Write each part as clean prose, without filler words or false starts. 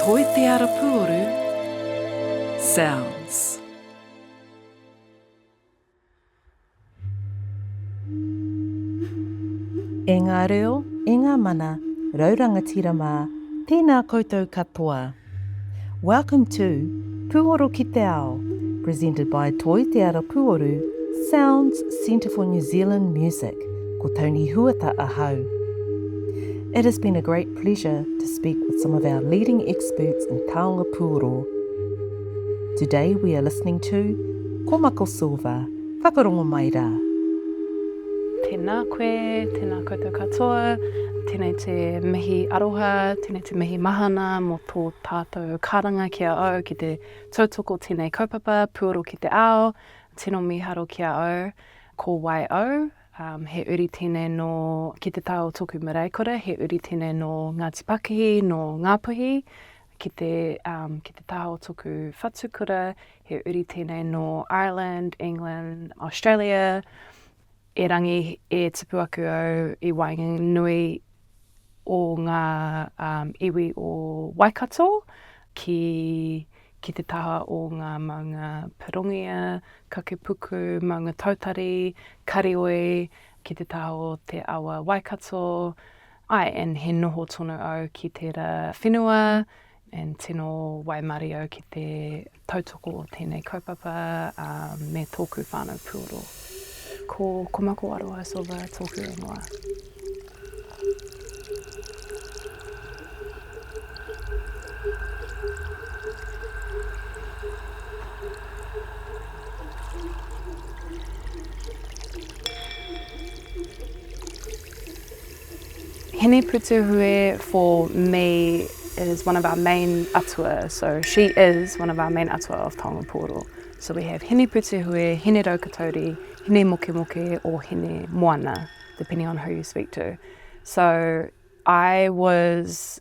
Toi Te Ara Puoru, SOUNZ. E ngā reo, e ngā mana, raurangatira mā, tēnā koutou katoa. Welcome to Puoro Ki Te Ao, presented by Toi Te Ara Puoru, SOUNZ Centre for New Zealand Music, ko Tony Huata ahau. It has been a great pleasure to speak with some of our leading experts in Taonga Puoro. Today we are listening to Komako Silver, whakarongo mai rā. Tēnā koe, tēnā koutou katoa, tēnei te mihi aroha, tēnei te mihi mahana mō tō tātou karanga ki a au ki te tautoko tēnei kaupapa, Puoro Ki Te Ao, tēnō miharo ki a au, ko wai au, he uri tēnei no ki te tau tōku maraikora, he uri tēnei no Ngāti Pakihi, no Ngāpuhi, ki te tau tōku whatukura, he uri tēnei no Ireland, England, Australia, e rangi e tipu aku au I wainga nui o ngā iwi o Waikato ki te taha o ngā maunga Pirongia, Kakepuku, maunga Tautari, Karioi, ki te taha o te awa Waikato, and he noho tonu au ki te ra whenua, and tino waimari au ki te tautoko o tēnei kaupapa me tōku whānau puoro. Ko Komako Aroha Silver tōku ingoa. Hine Puu-te-hue for me is one of our main atua, so she is one of our main atua of Taonga Puoro. So we have Hine Puu-te-hue, Hine Raukatori, Hine Moke or Hine Moana, depending on who you speak to. So I was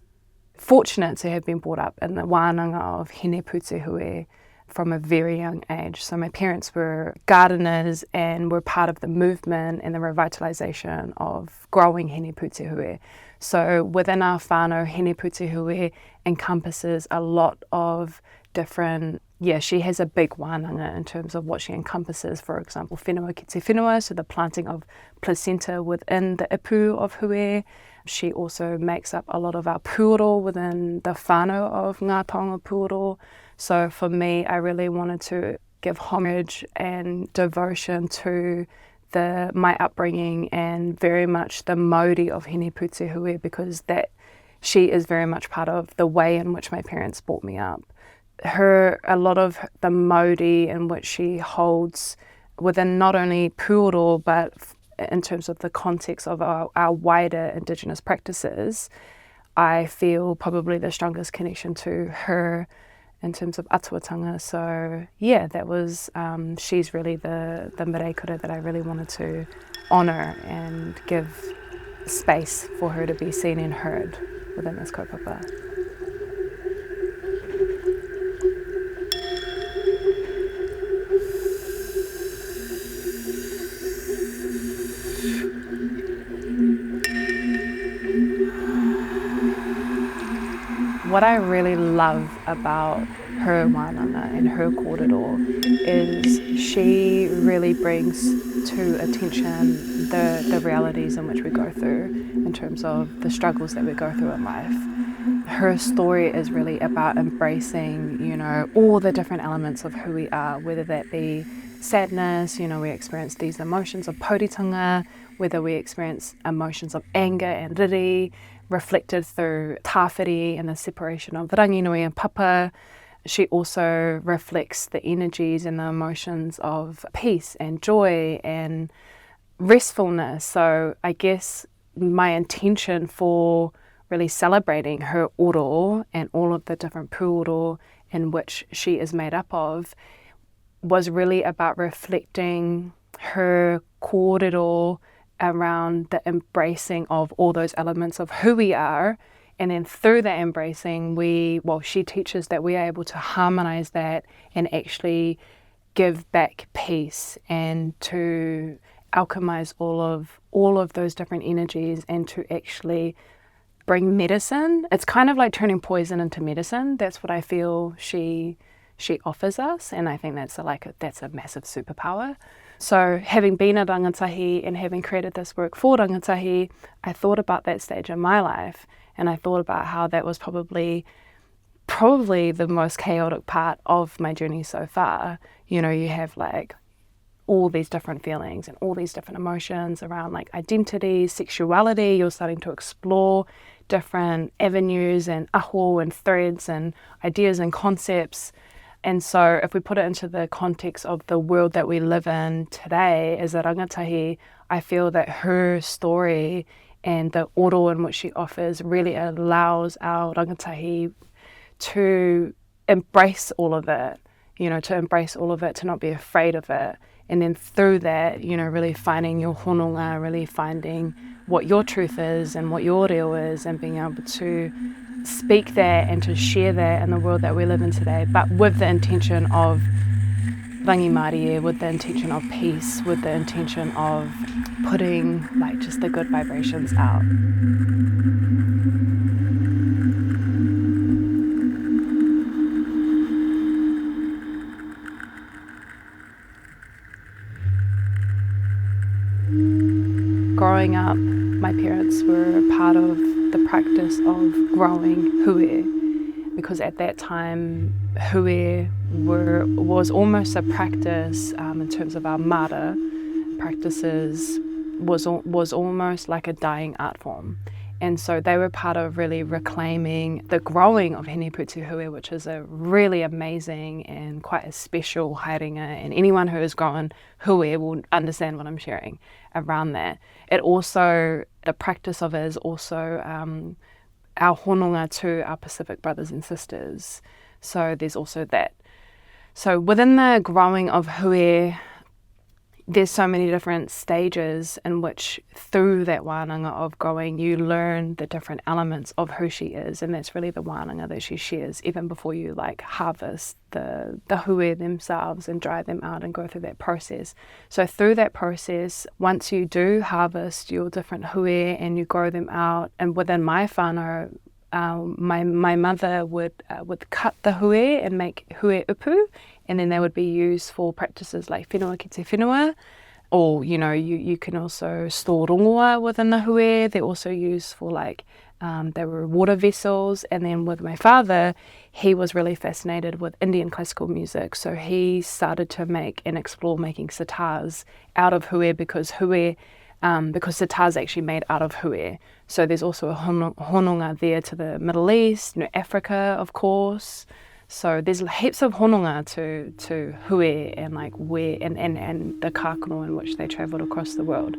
fortunate to have been brought up in the wānanga of Hine Puu-te-hue from a very young age. So my parents were gardeners and were part of the movement and the revitalisation of growing Hine Puu-te-hue. So within our whānau, Hine Puu-te-hue encompasses a lot of different, she has a big wānanga in terms of what she encompasses. For example, whenua ki te whenua, so the planting of placenta within the ipu of hue. She also makes up a lot of our puoro within the whānau of ngā taonga puoro. So for me, I really wanted to give homage and devotion to my upbringing and very much the Māori of Hine Puu-te-hue, because that she is very much part of the way in which my parents brought me up. A lot of the Māori in which she holds within not only puoro, but in terms of the context of our wider Indigenous practices, I feel probably the strongest connection to her in terms of atuatanga. So that was, she's really the maraikura that I really wanted to honour and give space for her to be seen and heard within this kaupapa. What I really love about her wānanga and her kōrero is she really brings to attention the realities in which we go through in terms of the struggles that we go through in life. Her story is really about embracing, all the different elements of who we are, whether that be sadness, we experience these emotions of pauritanga, whether we experience emotions of anger and riri, reflected through tāwhiri and the separation of ranginui and papa. She also reflects the energies and the emotions of peace and joy and restfulness. So I guess my intention for really celebrating her oro and all of the different puoro in which she is made up of was really about reflecting her kōrero around the embracing of all those elements of who we are, and then through that embracing she teaches that we are able to harmonize that and actually give back peace and to alchemize all of those different energies and to actually bring medicine. It's kind of like turning poison into medicine. That's what I feel she offers us, and I think that's a massive superpower. So having been a rangatahi and having created this work for rangatahi, I thought about that stage in my life, and I thought about how that was probably the most chaotic part of my journey so far. You know, you have like all these different feelings and all these different emotions around like identity, sexuality. You're starting to explore different avenues and aho and threads and ideas and concepts. And so if we put it into the context of the world that we live in today as a rangatahi, I feel that her story and the oro in which she offers really allows our rangatahi to embrace all of it, to not be afraid of it. And then through that, really finding your hononga, really finding what your truth is and what your reo is, and being able to speak that and to share that in the world that we live in today, but with the intention of rangi Māori, with the intention of peace, with the intention of putting like just the good vibrations out. Growing up, my parents were part of the practice of growing hue, because at that time hue was almost a practice in terms of our mara practices, was almost like a dying art form. And so they were part of really reclaiming the growing of Hine Puu-te-hue, which is a really amazing and quite a special haerenga, and anyone who has grown hue will understand what I'm sharing around that. It also, the practice of it is also our hononga to our Pacific brothers and sisters. So there's also that. So within the growing of hue, there's so many different stages in which through that wānanga of growing you learn the different elements of who she is, and that's really the wānanga that she shares even before you like harvest the hue themselves and dry them out and go through that process. So through that process, once you do harvest your different hue and you grow them out, and within my whānau, my mother would cut the hue and make hue upu, and then they would be used for practices like whenua ki te whenua, or you can also store rongoa within the hue. They're also used for like they were water vessels. And then with my father, he was really fascinated with Indian classical music, so he started to make and explore making sitars out of hue, because sitar is actually made out of hue. So there's also a hononga there to the Middle East, Africa, of course. So there's heaps of hononga to hue and like where and the kākano in which they travelled across the world.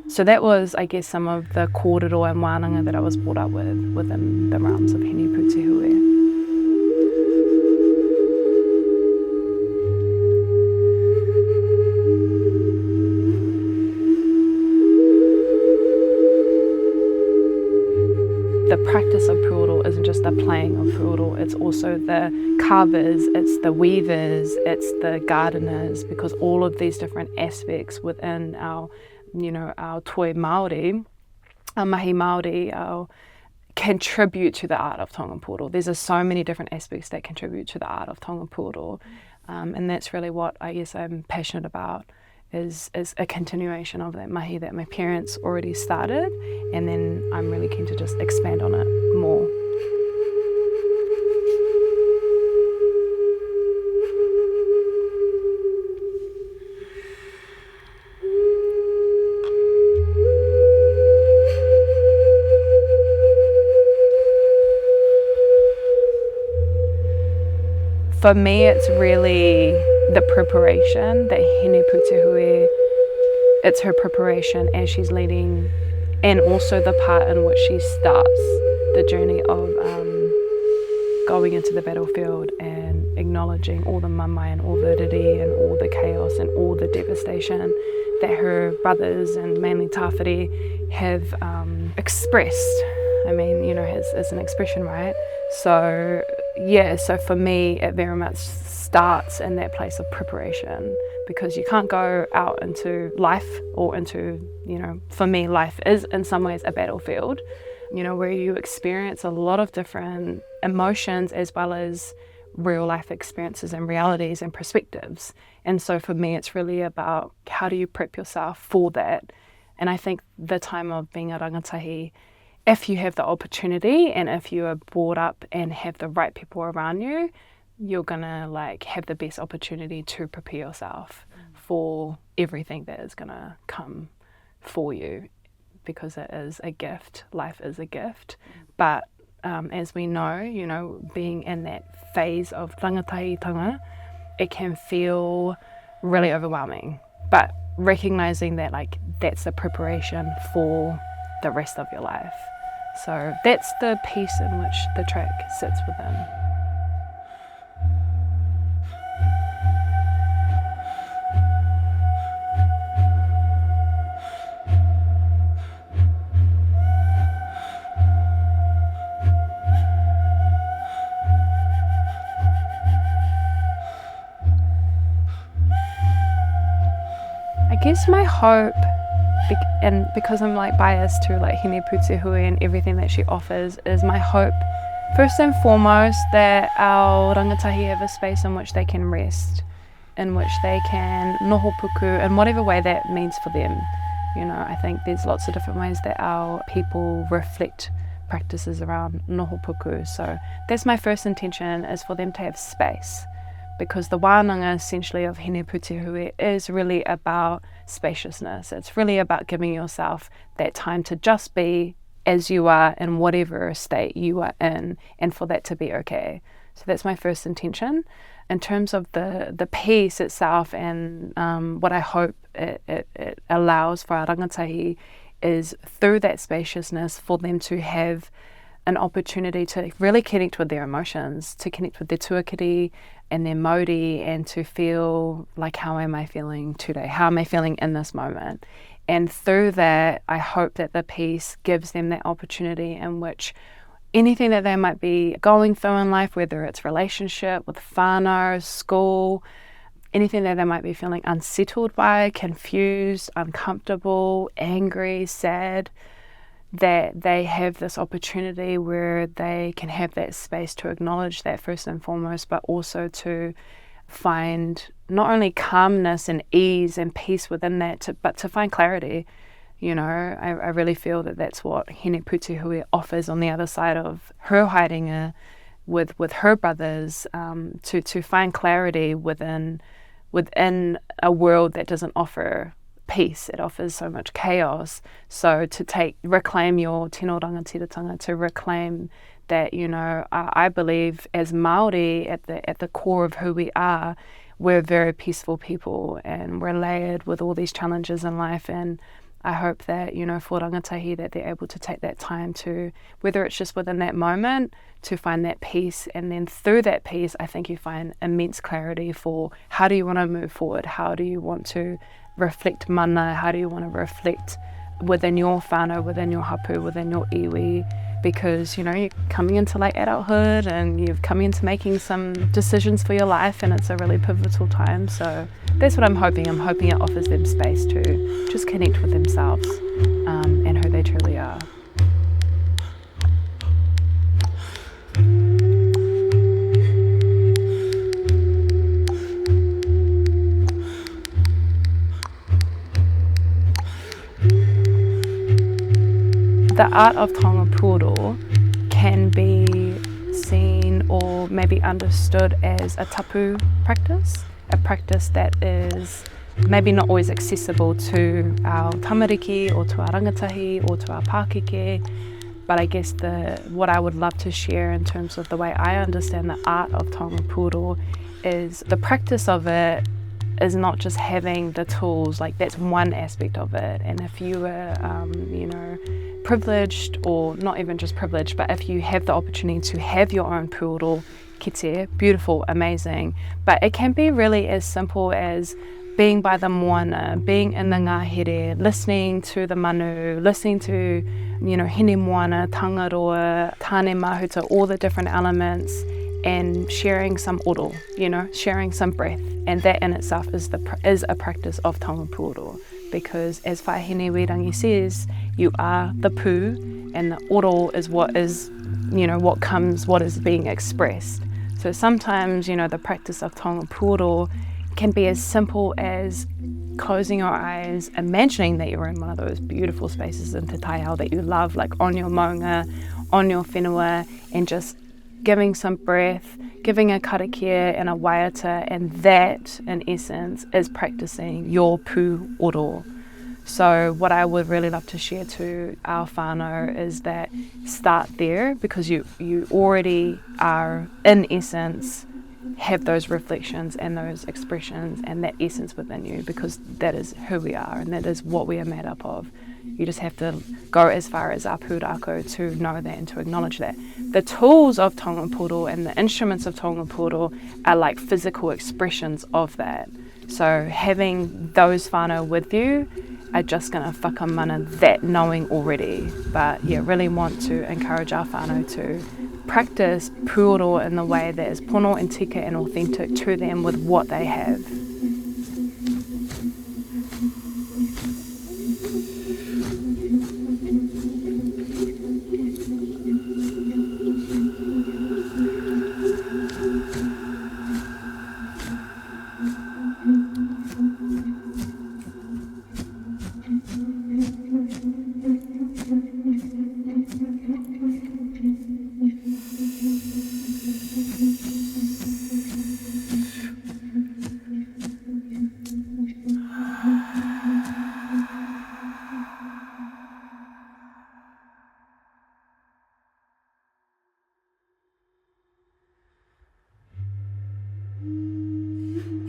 So that was, I guess, some of the kōrero and wānanga that I was brought up with within the realms of Hine Puu-te-hue. The practice of puoro isn't just the playing of puoro, it's also the carvers, it's the weavers, it's the gardeners, because all of these different aspects within our toi Māori, our mahi Māori, contribute to the art of Taonga puoro. There's so many different aspects that contribute to the art of Taonga puoro, and that's really what I guess I'm passionate about. Is a continuation of that mahi that my parents already started, and then I'm really keen to just expand on it more. For me, it's really the preparation, that Hine Puu-te-hue, it's her preparation as she's leading, and also the part in which she starts the journey of going into the battlefield and acknowledging all the mamai and all the riri and all the chaos and all the devastation that her brothers and mainly Tāwhiri have expressed. I mean, as an expression, right? So for me, it very much starts in that place of preparation, because you can't go out into life or into, for me, life is in some ways a battlefield. you know, where you experience a lot of different emotions as well as real life experiences and realities and perspectives. And so for me, it's really about how do you prep yourself for that. And I think the time of being a rangatahi, if you have the opportunity and if you are brought up and have the right people around you, you're gonna like have the best opportunity to prepare yourself for everything that is gonna come for you, because it is a gift. Life is a gift. But as we know, you know, being in that phase of rangatahi-tanga, it can feel really overwhelming. But recognizing that like that's a preparation for the rest of your life. So that's the piece in which the track sits within. I guess my hope, and because I'm like biased to like Hine Puu-te-hue and everything that she offers, is my hope first and foremost that our rangatahi have a space in which they can rest, in which they can noho puku in whatever way that means for them. You know, I think there's lots of different ways that our people reflect practices around noho puku. So that's my first intention, is for them to have space. Because the wānanga essentially of Hine Puu-te-hue is really about spaciousness. It's really about giving yourself that time to just be as you are in whatever state you are in, and for that to be okay. So that's my first intention. In terms of the piece itself and what I hope it allows for our rangatahi is through that spaciousness for them to have an opportunity to really connect with their emotions, to connect with their tuakiri and their mauri, and to feel like, how am I feeling today? How am I feeling in this moment? And through that, I hope that the piece gives them that opportunity in which anything that they might be going through in life, whether it's relationship, with whānau, school, anything that they might be feeling unsettled by, confused, uncomfortable, angry, sad, that they have this opportunity where they can have that space to acknowledge that first and foremost, but also to find not only calmness and ease and peace within that, but to find clarity. You know, I really feel that that's what Hine Puu-te-hue offers on the other side of her haerenga with her brothers, to find clarity within a world that doesn't offer peace. It offers so much chaos. So to reclaim your tino rangatiratanga, to reclaim that, you know, I believe as Māori at the core of who we are, we're very peaceful people and we're layered with all these challenges in life. And I hope that, you know, for rangatahi, that they're able to take that time to, whether it's just within that moment, to find that peace. And then through that peace, I think you find immense clarity for how do you want to move forward? How do you want to reflect mana? How do you want to reflect within your whānau, within your hapu, within your iwi? Because, you know, you're coming into like adulthood and you're coming into making some decisions for your life, and it's a really pivotal time. So that's what I'm hoping. I'm hoping it offers them space to just connect with themselves and who they truly are. The art of taonga pūoro can be seen or maybe understood as a tapu practice, a practice that is maybe not always accessible to our tamariki or to our rangatahi or to our Pākeke, but I guess what I would love to share in terms of the way I understand the art of taonga pūoro is the practice of it is not just having the tools, like that's one aspect of it. And if you were, you know, privileged, or not even just privileged, but if you have the opportunity to have your own pūoro ki te, beautiful, amazing. But it can be really as simple as being by the moana, being in the ngahere, listening to the manu, listening to, you know, hine moana, tangaroa, tāne mahuta, all the different elements, and sharing some oro, you know, sharing some breath. And that in itself is a practice of taonga pūoro, because as Whaihine Wirangi says, you are the pū and the oro is what is, what comes, what is being expressed. So sometimes, the practice of taonga pūoro can be as simple as closing your eyes, imagining that you're in one of those beautiful spaces in Te ao that you love, like on your maunga, on your whenua, and just giving some breath, giving a karakia and a waiata, and that, in essence, is practicing your pūoro. So what I would really love to share to our whānau is that start there, because you already are, in essence, have those reflections and those expressions and that essence within you, because that is who we are and that is what we are made up of. You just have to go as far as our pūrākau to know that and to acknowledge that. The tools of taonga pūoro and the instruments of taonga pūoro are like physical expressions of that. So having those whānau with you are just going to whakamana that knowing already. But yeah, really want to encourage our whānau to practice pūoro in the way that is pono and tika and authentic to them with what they have.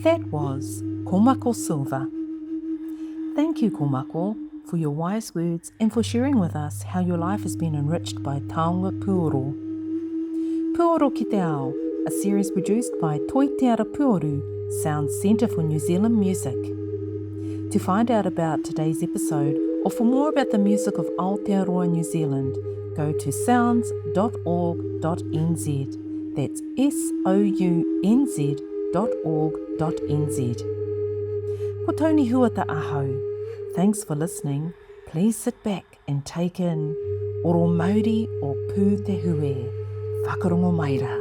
That was Komako Silver. Thank you, Komako, for your wise words and for sharing with us how your life has been enriched by taonga pūoro. Puoro Ki Te Ao, a series produced by Toi Te Ara Puoru, Sounds Centre for New Zealand Music. To find out about today's episode or for more about the music of Aotearoa New Zealand, go to sounds.org.nz. That's sounz.org.nz. Ko Tony Huata Ahau. Thanks for listening. Please sit back and take in Oro Mauri o Pū-te-hue. Whakarongo maira.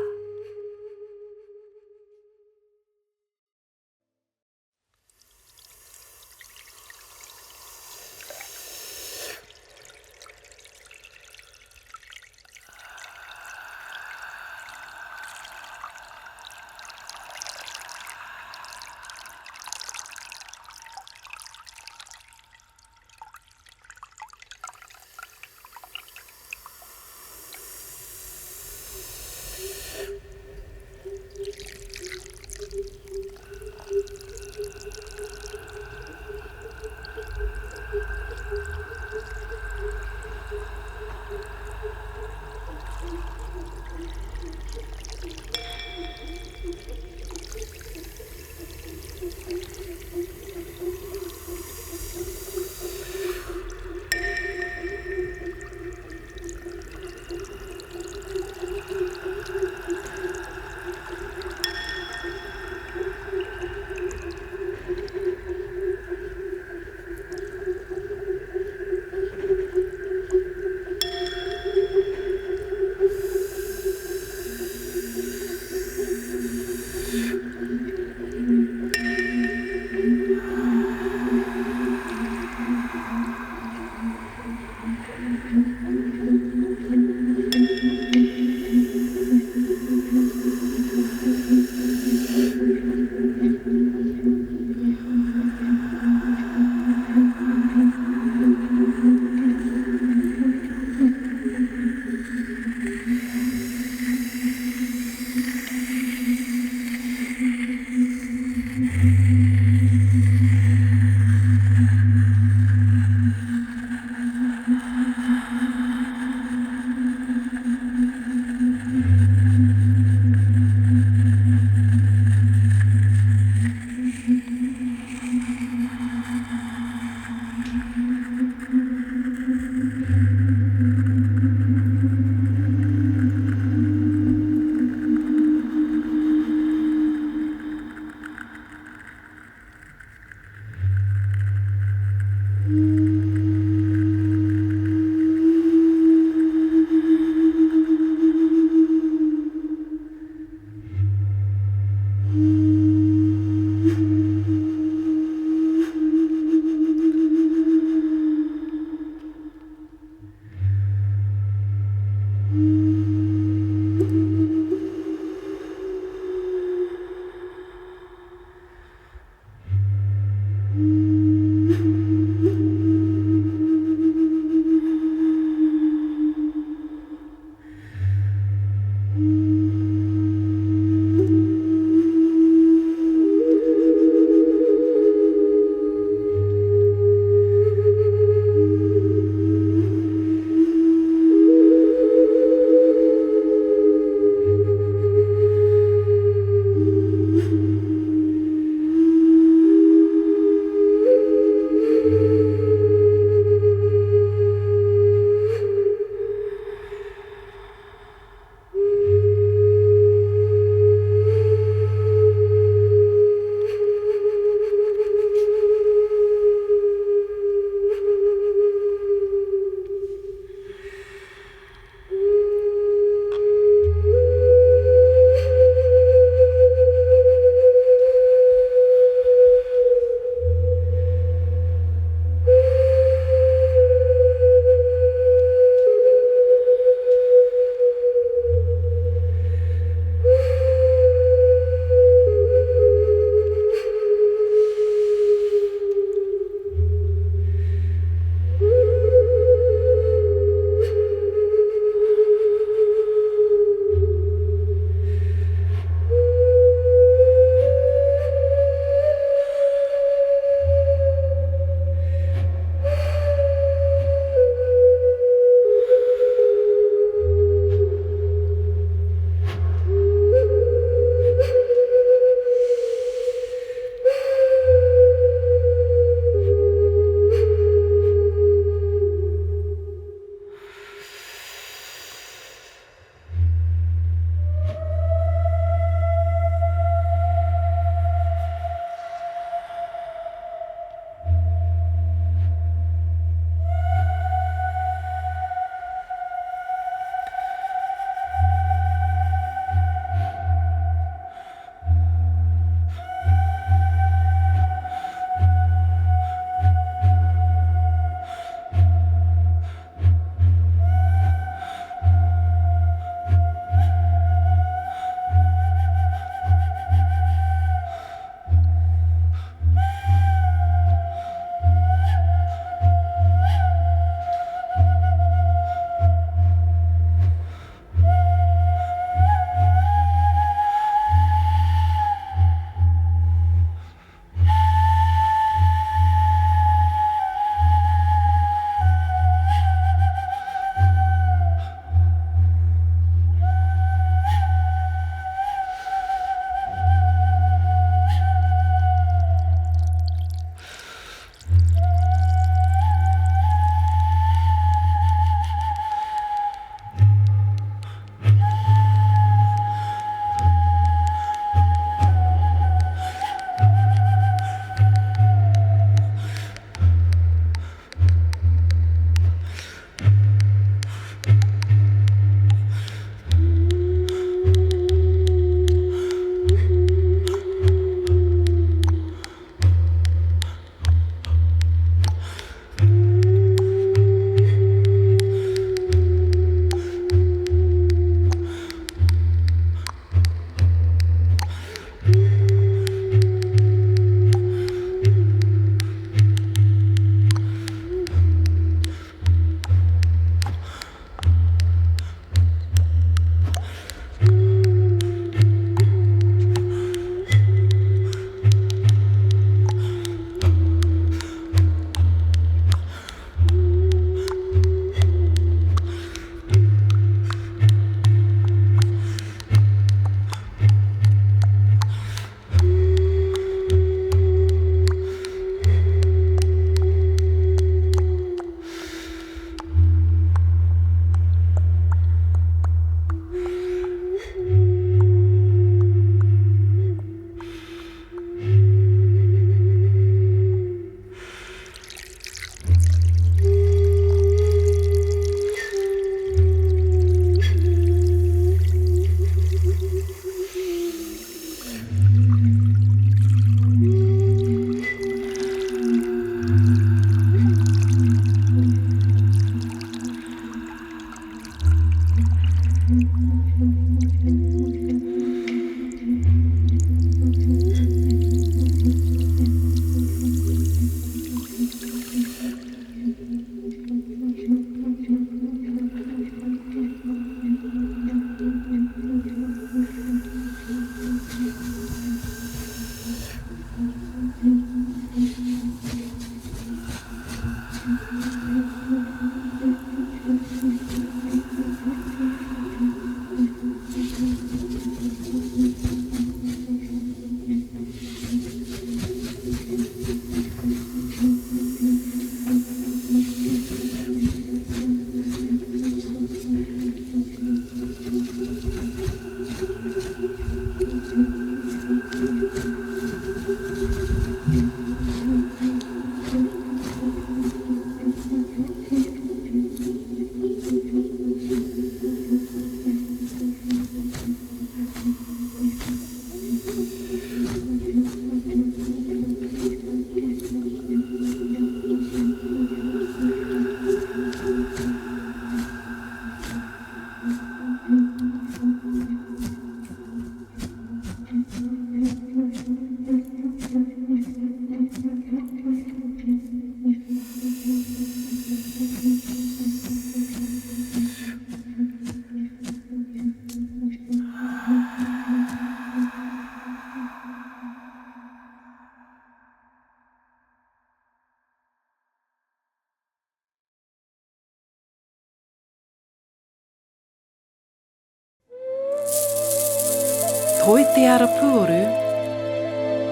Toi te ara puoru,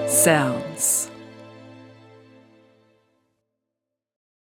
sounds.